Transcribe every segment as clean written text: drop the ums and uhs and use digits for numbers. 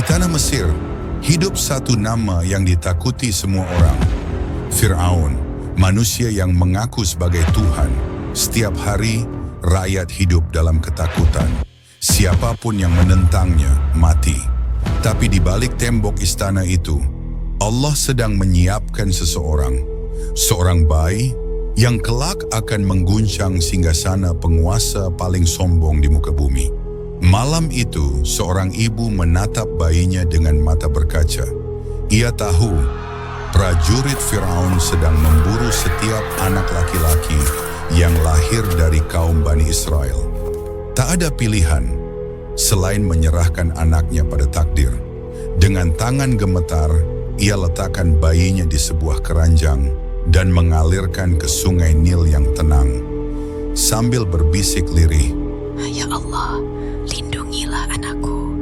tanah Mesir, hidup satu nama yang ditakuti semua orang. Fir'aun, manusia yang mengaku sebagai Tuhan. Setiap hari, rakyat hidup dalam ketakutan. Siapapun yang menentangnya, mati. Tapi di balik tembok istana itu, Allah sedang menyiapkan seseorang. Seorang bayi yang kelak akan mengguncang singgasana penguasa paling sombong di muka bumi. Malam itu, seorang ibu menatap bayinya dengan mata berkaca. Ia tahu prajurit Firaun sedang memburu setiap anak laki-laki yang lahir dari kaum Bani Israel. Tak ada pilihan selain menyerahkan anaknya pada takdir. Dengan tangan gemetar, ia letakkan bayinya di sebuah keranjang dan mengalirkan ke sungai Nil yang tenang. Sambil berbisik lirih, "Ya Allah, lindungilah anakku."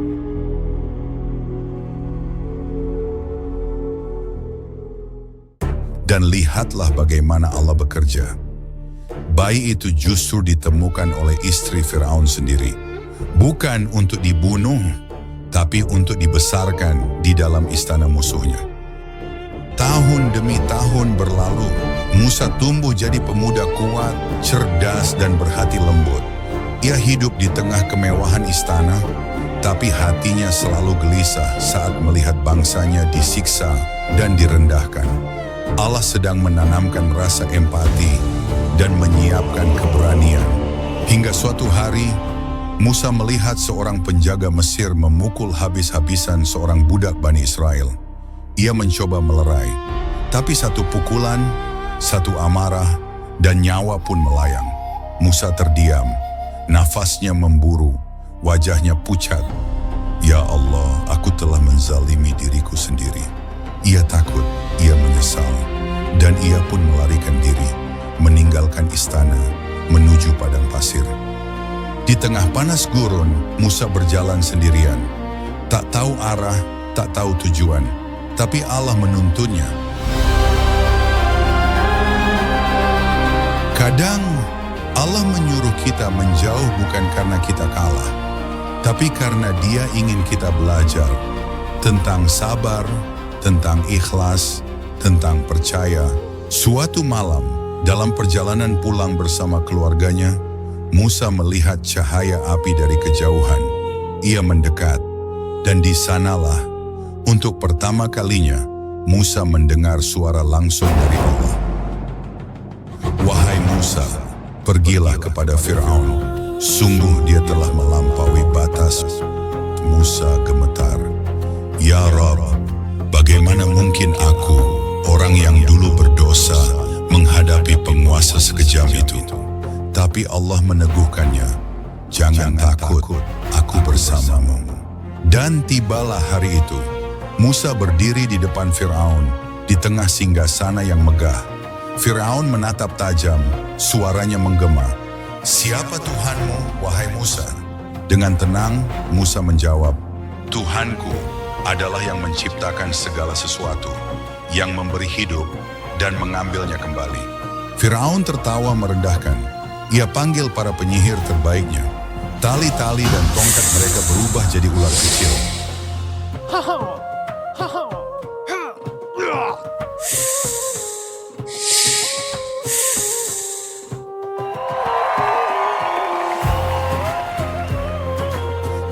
Dan lihatlah bagaimana Allah bekerja. Bayi itu justru ditemukan oleh istri Firaun sendiri. Bukan untuk dibunuh, tapi untuk dibesarkan di dalam istana musuhnya. Tahun demi tahun berlalu, Musa tumbuh jadi pemuda kuat, cerdas dan berhati lembut. Ia hidup di tengah kemewahan istana, tapi hatinya selalu gelisah saat melihat bangsanya disiksa dan direndahkan. Allah sedang menanamkan rasa empati dan menyiapkan keberanian. Hingga suatu hari, Musa melihat seorang penjaga Mesir memukul habis-habisan seorang budak Bani Israel. Ia mencoba melerai, tapi satu pukulan, satu amarah, dan nyawa pun melayang. Musa terdiam, nafasnya memburu, wajahnya pucat. Ya Allah, aku telah menzalimi diriku sendiri. Ia takut, ia menyesal, dan ia pun melarikan diri, meninggalkan istana, menuju padang pasir. Di tengah panas gurun, Musa berjalan sendirian. Tak tahu arah, tak tahu tujuan, tapi Allah menuntunnya. Kadang Allah menyuruh kita menjauh bukan karena kita kalah, tapi karena Dia ingin kita belajar tentang sabar, tentang ikhlas, tentang percaya. Suatu malam, dalam perjalanan pulang bersama keluarganya, Musa melihat cahaya api dari kejauhan. Ia mendekat, dan di sanalah, untuk pertama kalinya, Musa mendengar suara langsung dari Allah. Wahai Musa, pergilah kepada Fir'aun. Sungguh dia telah melampaui batas. Musa gemetar. Ya Rabb, bagaimana mungkin aku, orang yang dulu berdosa, menghadapi penguasa sekejam itu? Tapi Allah meneguhkannya, jangan takut, aku bersamamu. Dan tibalah hari itu, Musa berdiri di depan Firaun, di tengah singgasana yang megah. Firaun menatap tajam, suaranya menggema. Siapa Tuhanmu, wahai Musa? Dengan tenang, Musa menjawab, Tuhanku adalah yang menciptakan segala sesuatu, yang memberi hidup dan mengambilnya kembali. Firaun tertawa merendahkan. Ia panggil para penyihir terbaiknya. Tali-tali dan tongkat mereka berubah jadi ular kecil.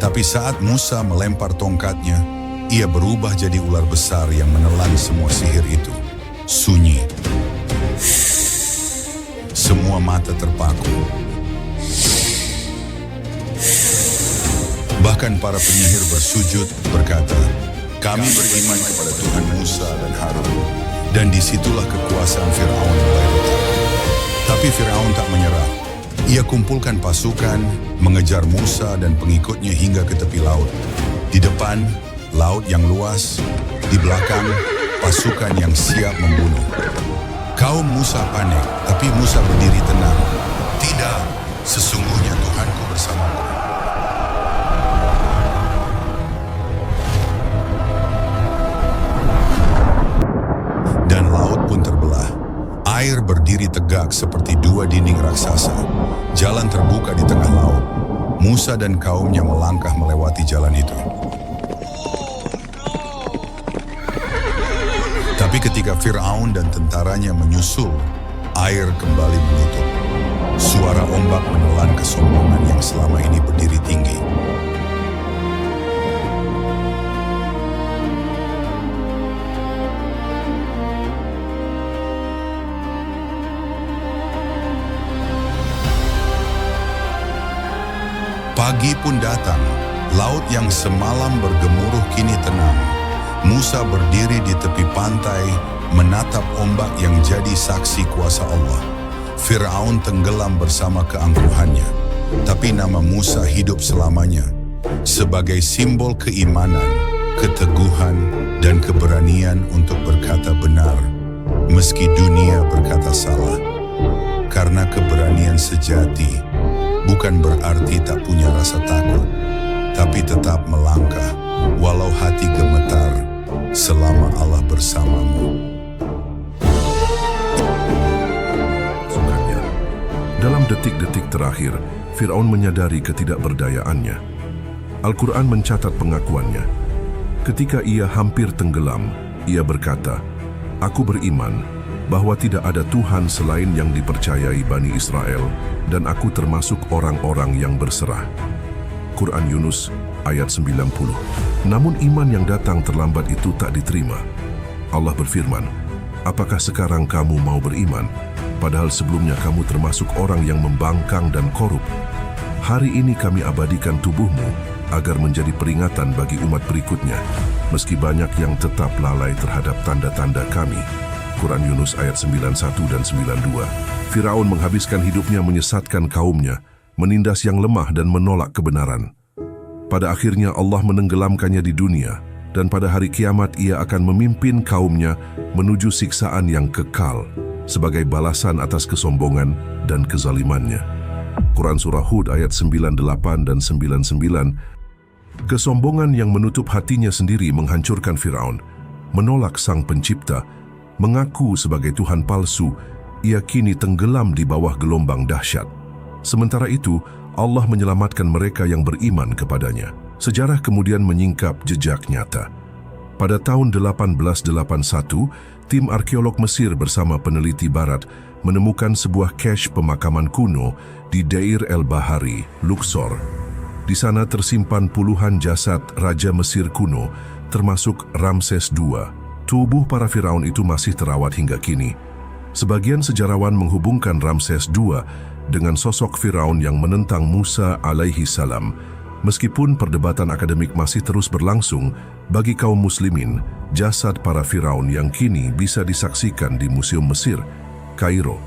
Tapi saat Musa melempar tongkatnya, ia berubah jadi ular besar yang menelan semua sihir itu. Sunyi. Semua mata terpaku. Bahkan para penyihir bersujud berkata, kami beriman kepada Tuhan Musa dan Harun. Dan disitulah kekuasaan Firaun mulai letak. Tapi Firaun tak menyerah. Ia kumpulkan pasukan, mengejar Musa dan pengikutnya hingga ke tepi laut. Di depan, laut yang luas. Di belakang, pasukan yang siap membunuh. Kaum Musa panik, tapi Musa berdiri tenang. Tidak, sesungguhnya Tuhanku bersamaku. Dan laut pun terbelah. Air berdiri tegak seperti dua dinding raksasa. Jalan terbuka di tengah laut. Musa dan kaumnya melangkah melewati jalan itu. Ketika Fir'aun dan tentaranya menyusul, air kembali menutup. Suara ombak menelan kesombongan yang selama ini berdiri tinggi. Pagi pun datang, laut yang semalam bergemuruh kini tenang. Musa berdiri di tepi pantai, menatap ombak yang jadi saksi kuasa Allah. Fir'aun tenggelam bersama keangkuhannya, tapi nama Musa hidup selamanya sebagai simbol keimanan, keteguhan, dan keberanian untuk berkata benar, meski dunia berkata salah. Karena keberanian sejati bukan berarti tak punya rasa takut, tapi tetap melangkah, walau hati gemetar, selama Allah bersamamu. Sungkannya, dalam detik-detik terakhir, Fir'aun menyadari ketidakberdayaannya. Al-Quran mencatat pengakuannya. Ketika ia hampir tenggelam, ia berkata, "Aku beriman bahwa tidak ada Tuhan selain yang dipercayai Bani Israel, dan aku termasuk orang-orang yang berserah." Quran Yunus ayat 90. Namun iman yang datang terlambat itu tak diterima. Allah berfirman, "Apakah sekarang kamu mau beriman, padahal sebelumnya kamu termasuk orang yang membangkang dan korup? Hari ini kami abadikan tubuhmu agar menjadi peringatan bagi umat berikutnya, meski banyak yang tetap lalai terhadap tanda-tanda kami." Quran Yunus ayat 91 dan 92. Firaun menghabiskan hidupnya menyesatkan kaumnya, menindas yang lemah dan menolak kebenaran. Pada akhirnya Allah menenggelamkannya di dunia, dan pada hari kiamat ia akan memimpin kaumnya menuju siksaan yang kekal sebagai balasan atas kesombongan dan kezalimannya. Quran Surah Hud ayat 98 dan 99. Kesombongan yang menutup hatinya sendiri menghancurkan Firaun, menolak Sang Pencipta, mengaku sebagai Tuhan palsu, ia kini tenggelam di bawah gelombang dahsyat. Sementara itu, Allah menyelamatkan mereka yang beriman kepadanya. Sejarah kemudian menyingkap jejak nyata. Pada tahun 1881, tim arkeolog Mesir bersama peneliti Barat menemukan sebuah cache pemakaman kuno di Deir el-Bahari, Luxor. Di sana tersimpan puluhan jasad Raja Mesir kuno, termasuk Ramses II. Tubuh para Firaun itu masih terawat hingga kini. Sebagian sejarawan menghubungkan Ramses II dengan sosok Firaun yang menentang Musa alaihi salam. Meskipun perdebatan akademik masih terus berlangsung, bagi kaum muslimin, jasad para Firaun yang kini bisa disaksikan di Museum Mesir, Kairo,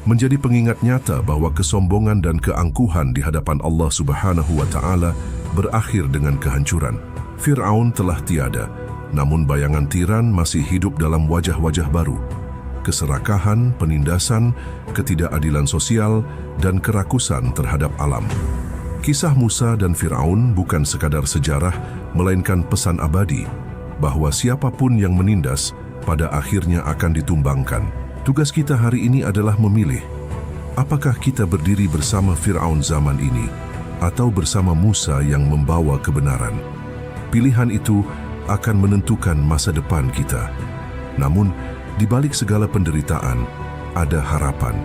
menjadi pengingat nyata bahwa kesombongan dan keangkuhan di hadapan Allah Subhanahu wa Ta'ala berakhir dengan kehancuran. Firaun telah tiada, namun bayangan tiran masih hidup dalam wajah-wajah baru. Keserakahan, penindasan, ketidakadilan sosial, dan kerakusan terhadap alam. Kisah Musa dan Fir'aun bukan sekadar sejarah, melainkan pesan abadi bahwa siapapun yang menindas pada akhirnya akan ditumbangkan. Tugas kita hari ini adalah memilih, apakah kita berdiri bersama Fir'aun zaman ini atau bersama Musa yang membawa kebenaran. Pilihan itu akan menentukan masa depan kita. Namun, di balik segala penderitaan, ada harapan.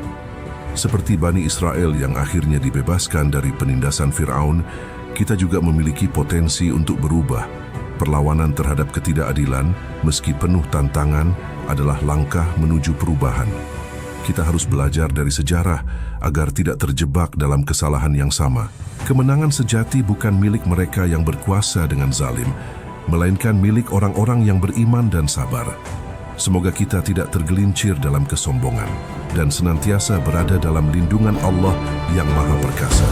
Seperti Bani Israel yang akhirnya dibebaskan dari penindasan Fir'aun, kita juga memiliki potensi untuk berubah. Perlawanan terhadap ketidakadilan, meski penuh tantangan, adalah langkah menuju perubahan. Kita harus belajar dari sejarah agar tidak terjebak dalam kesalahan yang sama. Kemenangan sejati bukan milik mereka yang berkuasa dengan zalim, melainkan milik orang-orang yang beriman dan sabar. Semoga kita tidak tergelincir dalam kesombongan dan senantiasa berada dalam lindungan Allah yang Maha Perkasa.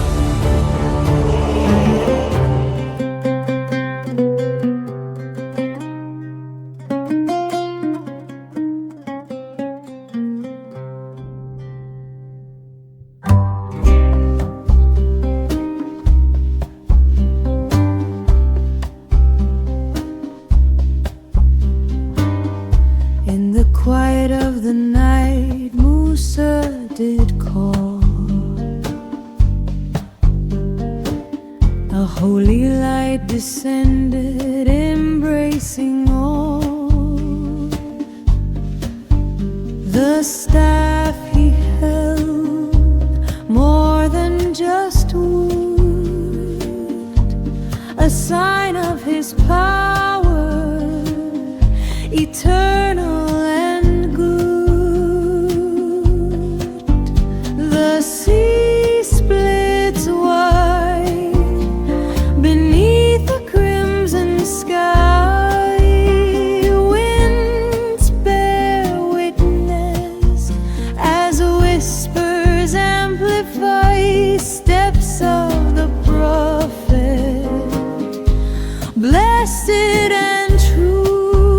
In the quiet of the night, Musa did call. A holy light descended, embracing all. the staff he held more than just wood, a sign of his power, eternal and good. The sea splits wide beneath the crimson sky. Winds bear witness as whispers amplify steps of the prophet. Blessed and true,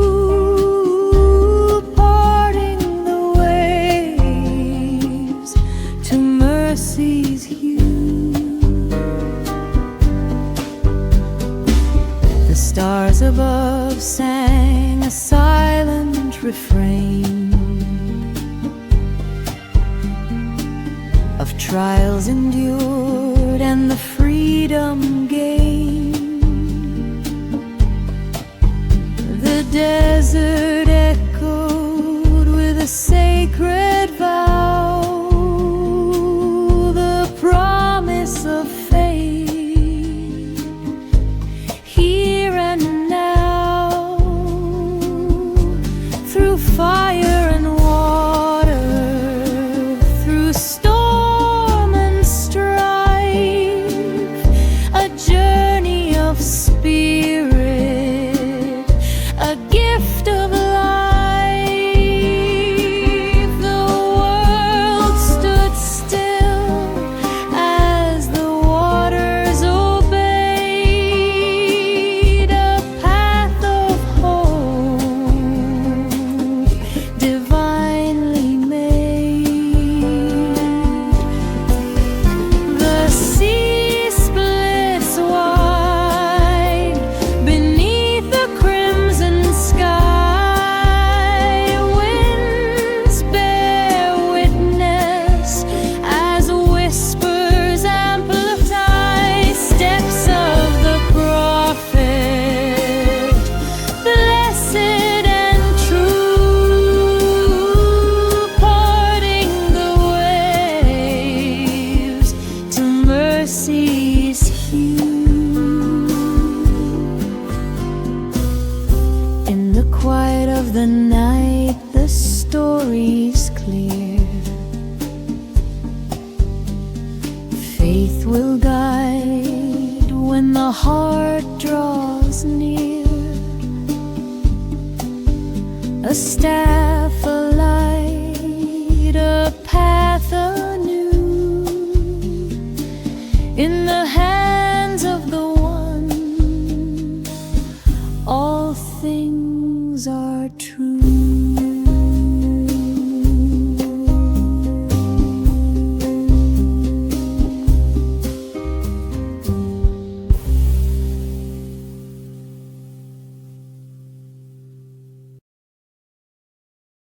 parting the waves to mercy's hue. The stars above sang a silent refrain of trials endured and the freedom gained. The desert echoed with a sacred vow, the promise of faith, here and now. Through fire and water, through storm and strife, a journey of spirit, a gift of life. The world stood still as the waters obeyed, a path of hope divinely made. The sea splits wide beneath the crimson sky. Winds bear witness as whispers amplify steps of the prophet. Blessed and true, parting the waves to mercy's hue. In the quiet of the night, the story's clear. Faith will guide when the heart draws near. A staff, a light, a path